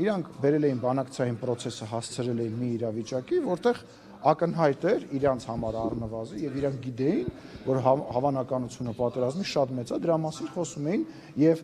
իրանք բերել էին բանակցային process-ը հասցրել էին մի իրավիճակի, որտեղ ակնհայտ էր իրանց համար առնվազն եւ իրանք գիտեին, որ հավանականությունը պատերազմի շատ մեծ է, դրա մասին խոսում էին եւ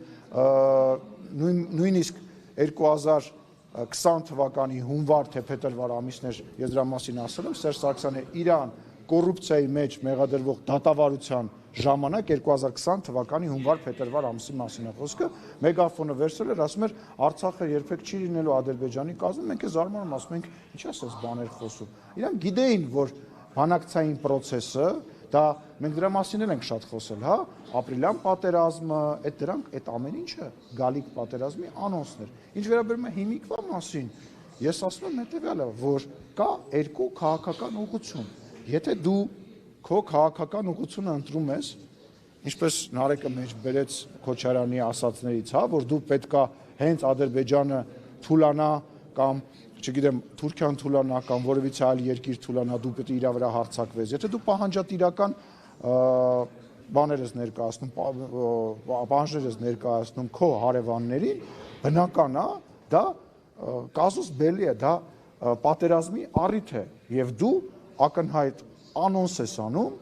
նույնիսկ 2020 թվականի հունվար թե փետրվար ամիսներ ես դրա մասին ասել եմ, Սերժ Սարգսյանը Իրան կոռուպցիայի մեջ մեղադրվող դատավարության ժամանակ 2020 թվականի հունվար-փետրվար ամսի մասին է խոսքը, մեգաֆոնը վերցրել էր, ասում էր Արցախը երբեք չի լինելու Ադրբեջանի կազմում, մենք է զարմանում, ասում ենք ի՞նչ է ասես բաներ խոսում։ Իրանք գիտեին, որ բանակցային process-ը, դա մենք դրա մասին ենք շատ խոսել, հա, ապրիլյան պատերազմը, այդ ամեն ինչը գալիք պատերազմի անոնսն էր։ Ինչ վերաբերում է հիմիկվա մասին, ես ասում եմ հետեւյալը, որ կա երկու քաղաքական ուղղություն։ Եթե դու քո քաղաքական ուղղությունը ընտրում ես, ինչպես Նարեկը մեջ բերեց Քոչարյանի ասածներից, հա, որ դու պետքա հենց Ադրբեջանը թուլանա կամ, չգիտեմ, Թուրքիան թուլանա կամ որևիցե այլ երկիր թուլանա, դու պետք է իր վրա հարձակվես։ Եթե դու պահանջատիրական բաներ ես ներկայացնում, պահանջներ ես ներկայացնում քո հարևաններին, բնական է, դա կազուս բելի է, դա պատերազմի առիթ է եւ դու ակնհայտ անոնս ես անում,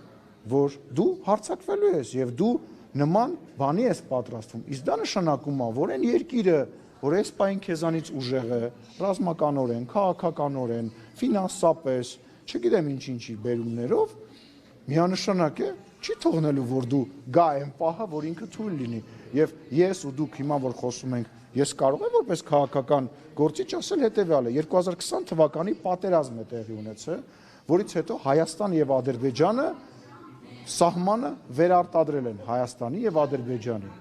որ դու հարձակվելու ես եւ դու նման բանի ես պատրաստվում։ Իսկ դա նշանակում է, որ այն երկիրը, որ այս պայն քեզանից ուժեղ է, ռազմականորեն, քաղաքականորեն, ֆինանսապես, չգիտեմ ինչ-ինչի բերումներով, միանշանակ է, չի թողնելու, որ դու գա այն պահը, որ ինքը թույլ լինի։ Եվ ես ու դուք հիմա որ խոսում ենք, ես կարող եմ որպես քաղաքական գործիչ ասել հետեւյալը. 2020 թվականի պատերազմ է տեղի ունեցել, որից հետո Հայաստան եւ Ադրբեջանը սահմանը վերարտադրել են Հայաստանի եւ Ադրբեջանի։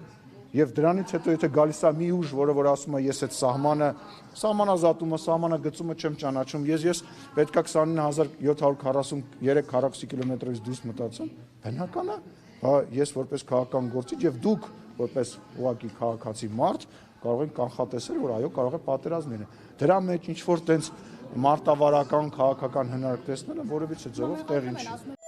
Եւ դրանից հետո եթե գալիս է մի ուժ, որը ասում է ես այդ սահմանազատումը, սահմանագծումը չեմ ճանաչում, ես պետքա 29743 քառակուսի կիլոմետրից դուրս մտածեմ, բնական է, ես որպես քաղաքական գործիչ եւ դուք որպես ուղղակի քաղաքացի մարդ կարող եք կանխատեսել, որ այո, կարող է պատերազմ լինել։ Դրա մեջ ինչ որ տենց մարտավարական քաղաքական հնարք տեսնելը որևիցե ձևով տեղին չի։